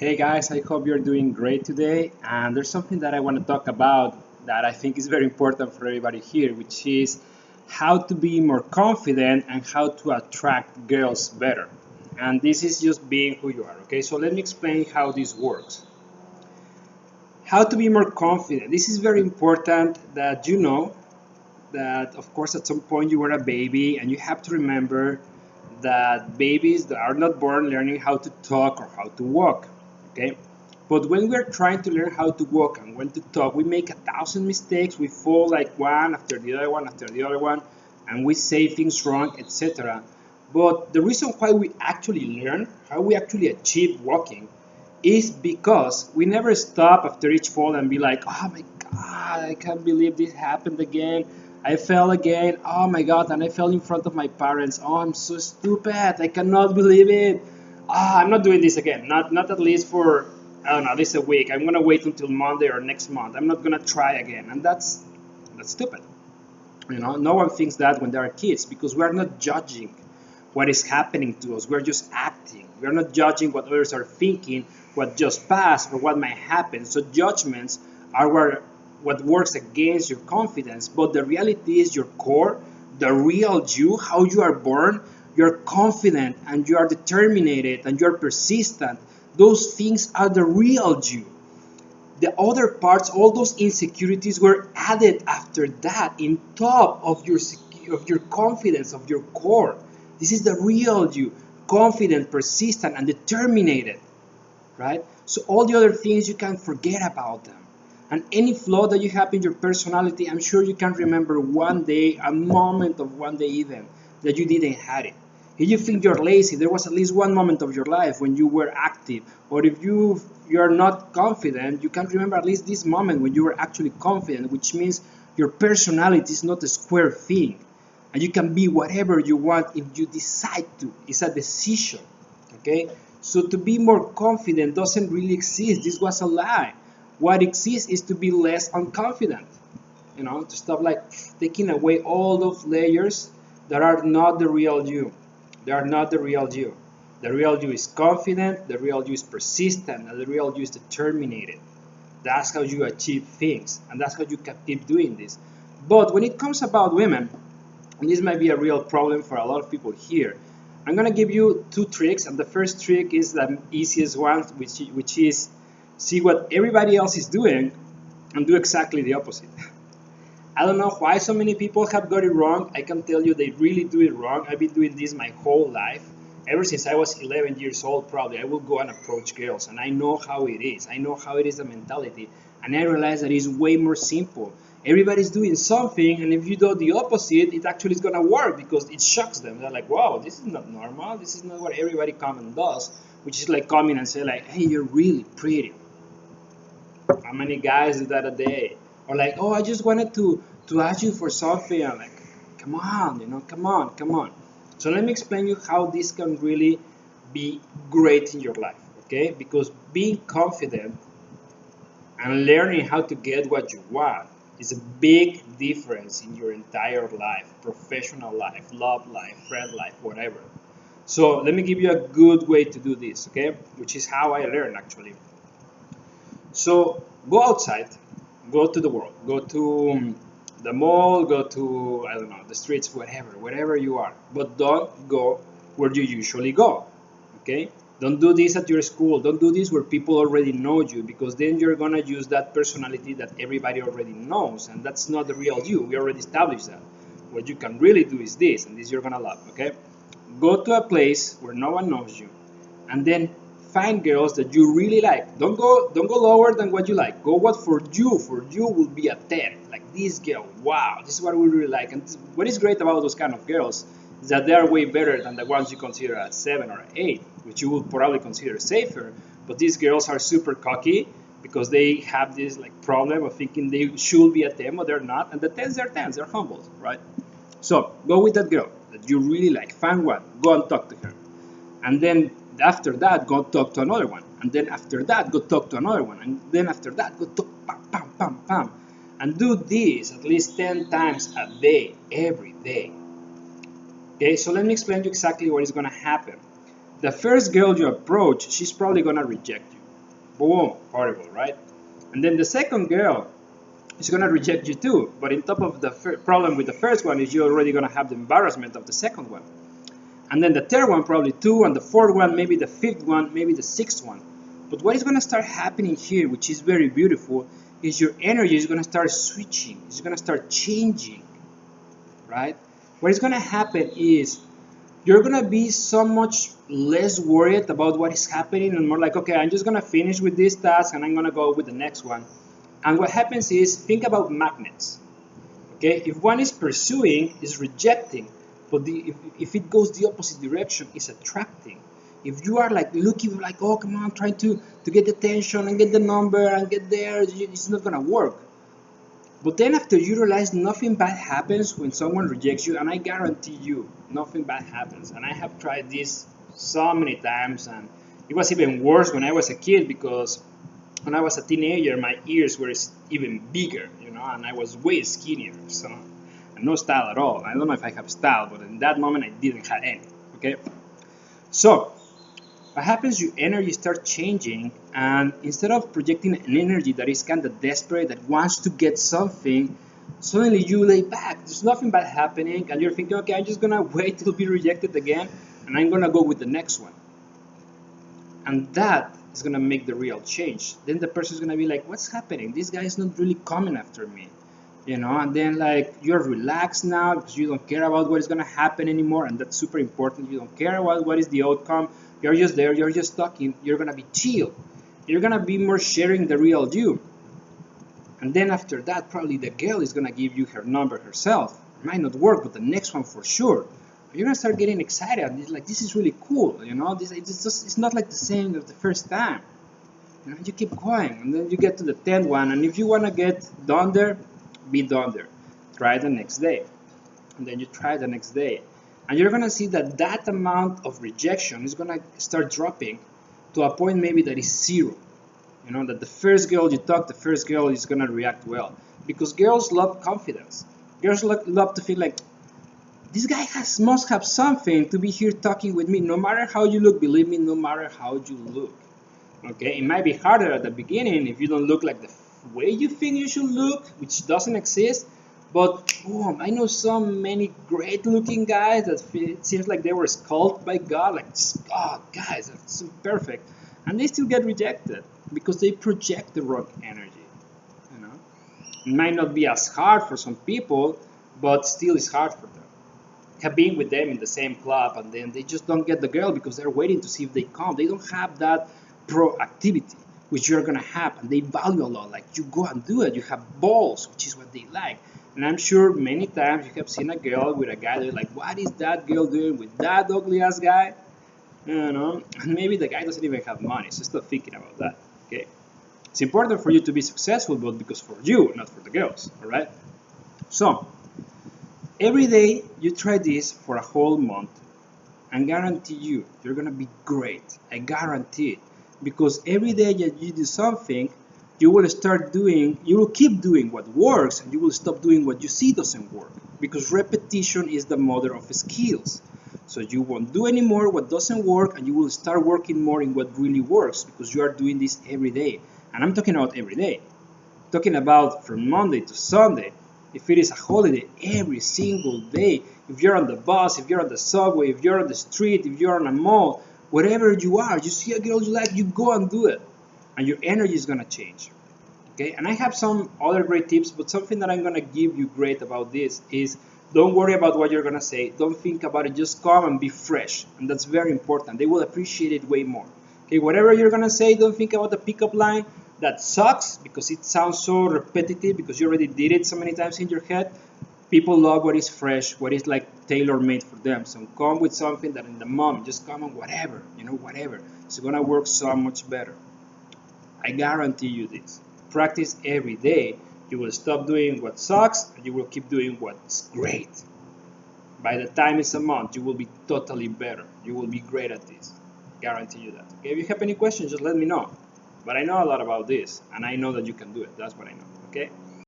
Hey guys, I hope you're doing great today. And there's something that I want to talk about that I think is very important for everybody here, which is how to be more confident and how to attract girls better. And this is just being who you are, okay? So let me explain how this works. How to be more confident. This is very important that you know that, of course, at some point you were a baby, and you have to remember that babies that are not born learning how to talk or how to walk, okay? But when we're trying to learn how to walk and when to talk, we make 1,000 mistakes. We fall like one after the other one after the other one, and we say things wrong, etc. But the reason why we actually learn, how we actually achieve walking, is because we never stop after each fall and be like, oh my God, I can't believe this happened again. I fell again. Oh my God, and I fell in front of my parents. Oh, I'm so stupid. I cannot believe it. I'm not doing this again. Not at least for, I don't know, at least a week. I'm gonna wait until Monday or next month. I'm not gonna try again. And that's stupid. You know, no one thinks that when they are kids because we're not judging what is happening to us. We're just acting. We're not judging what others are thinking, what just passed, or what might happen. So judgments are what works against your confidence. But the reality is your core, the real you, how you are born, you're confident and you are determined and you're persistent. Those things are the real you. The other parts, all those insecurities were added after that in top of your confidence, of your core. This is the real you, confident, persistent, and determined, right? So all the other things you can forget about them. And any flaw that you have in your personality, I'm sure you can remember one day, a moment of one day even, that you didn't have it. If you think you're lazy, there was at least one moment of your life when you were active. Or if you're not confident, you can remember at least this moment when you were actually confident, which means your personality is not a square thing. And you can be whatever you want if you decide to. It's a decision, okay? So to be more confident doesn't really exist. This was a lie. What exists is to be less unconfident. You know, to stop like taking away all those layers that are not the real you. They are not the real you. The real you is confident, the real you is persistent, and the real you is determined. That's how you achieve things, and that's how you can keep doing this. But when it comes about women, and this might be a real problem for a lot of people here, I'm gonna give you two tricks, and the first trick is the easiest one, which is see what everybody else is doing and do exactly the opposite. I don't know why so many people have got it wrong. I can tell you they really do it wrong. I've been doing this my whole life. Ever since I was 11 years old, probably, I will go and approach girls, and I know how it is. I know how it is, the mentality, and I realize that it's way more simple. Everybody's doing something, and if you do the opposite, it actually is gonna work because it shocks them. They're like, wow, this is not normal. This is not what everybody comes and does, which is like coming and say like, hey, you're really pretty. How many guys do that a day? Or like, oh, I just wanted to ask you for something. I'm like, come on, you know, come on, come on. So let me explain you how this can really be great in your life, okay? Because being confident and learning how to get what you want is a big difference in your entire life, professional life, love life, friend life, whatever. So let me give you a good way to do this, okay? Which is how I learn actually. So go outside, go to the world, go to the mall, go to, I don't know, the streets, wherever you are. But don't go where you usually go, okay? Don't do this at your school. Don't do this where people already know you, because then you're gonna use that personality that everybody already knows, and that's not the real you. We already established that. What you can really do is this, and this you're gonna love, okay? Go to a place where no one knows you, and then find girls that you really like. Don't go lower than what you like. Go what for you will be a 10. Like this girl, wow, this is what we really like. And what is great about those kind of girls is that they are way better than the ones you consider a 7 or an 8, which you would probably consider safer. But these girls are super cocky because they have this like problem of thinking they should be a 10, but they're not. And the 10s are 10s, they're humble, right? So go with that girl that you really like. Find one, go and talk to her. And then after that, go talk to another one. And then after that, go talk to another one. And then after that, go talk, pam, pam, pam, pam. And do this at least 10 times a day, every day. Okay, so let me explain to you exactly what is going to happen. The first girl you approach, she's probably going to reject you. Boom, horrible, right? And then the second girl is gonna reject you too. But on top of the problem with the first one is you're already gonna have the embarrassment of the second one. And then the third one probably two, and the fourth one, maybe the fifth one, maybe the sixth one. But what is gonna start happening here, which is very beautiful, is your energy is gonna start switching. It's gonna start changing, right? What is gonna happen is you're gonna be so much less worried about what is happening and more like, okay, I'm just gonna finish with this task and I'm gonna go with the next one. And what happens is, think about magnets. Okay, if one is pursuing, is rejecting, but if it goes the opposite direction, it's attracting. If you are like looking like, oh come on, trying to get the attention and get the number and get there, it's not gonna work. But then after you realize nothing bad happens when someone rejects you, and I guarantee you, nothing bad happens. And I have tried this so many times, and it was even worse when I was a kid, because when I was a teenager, my ears were even bigger, and I was way skinnier, so no style at all. I don't know if I have style, but in that moment I didn't have any, okay? So what happens, your energy starts changing, and instead of projecting an energy that is kind of desperate, that wants to get something, suddenly you lay back. There's nothing bad happening, and you're thinking, okay, I'm just gonna wait till be rejected again, and I'm gonna go with the next one. And that is gonna make the real change. Then the person's gonna be like, what's happening? This guy is not really coming after me. And then like you're relaxed now because you don't care about what is gonna happen anymore, and that's super important. You don't care about what is the outcome. You're just there, you're just talking, you're gonna be chill. You're gonna be more sharing the real you. And then after that, probably the girl is gonna give you her number herself. It might not work, but the next one for sure. You're gonna start getting excited. It's like, this is really cool, it's not like the same as the first time. You keep going, and then you get to the 10th one, and if you wanna get done there, be done there. Try the next day. And then you try the next day. And you're gonna see that that amount of rejection is gonna start dropping to a point maybe that is zero. That the first girl you talk, the first girl is gonna react well. Because girls love confidence. Girls love to feel like, this guy must have something to be here talking with me. No matter how you look, believe me, no matter how you look. Okay, it might be harder at the beginning if you don't look like the way you think you should look, which doesn't exist. But boom, I know so many great looking guys that it seems like they were sculpted by God, like, oh, guys, that's so perfect, and they still get rejected because they project the wrong energy. It might not be as hard for some people, but still it's hard for them. Have been with them in the same club, and then they just don't get the girl because they're waiting to see if they come. They don't have that proactivity, which you're gonna have, and they value a lot. Like, you go and do it. You have balls, which is what they like. And I'm sure many times you have seen a girl with a guy that's like, what is that girl doing with that ugly ass guy? And maybe the guy doesn't even have money, so stop thinking about that. Okay, it's important for you to be successful, but because for you, not for the girls. All right. So every day you try this for a whole month, and guarantee you're gonna be great. I guarantee it, because every day that you do something, you will keep doing what works, and you will stop doing what you see doesn't work, because repetition is the mother of skills. So you won't do anymore what doesn't work, and you will start working more in what really works, because you are doing this every day. And I'm talking about every day. I'm talking about from Monday to Sunday. If it is a holiday, every single day. If you're on the bus, if you're on the subway, if you're on the street, if you're on a mall, wherever you are, you see a girl you like, you go and do it. And your energy is gonna change. Okay, and I have some other great tips, but something that I'm gonna give you great about this is, don't worry about what you're gonna say. Don't think about it. Just come and be fresh, and that's very important. They will appreciate it way more. Okay, whatever you're gonna say, don't think about the pickup line. That sucks because it sounds so repetitive, because you already did it so many times in your head. People love what is fresh, what is like tailor-made for them. So come with something that in the moment, just come on whatever, whatever. It's gonna work so much better. I guarantee you this. Practice every day. You will stop doing what sucks, and you will keep doing what's great. By the time it's a month, you will be totally better. You will be great at this. Guarantee you that. Okay, if you have any questions, just let me know. But I know a lot about this, and I know that you can do it. That's what I know. Okay?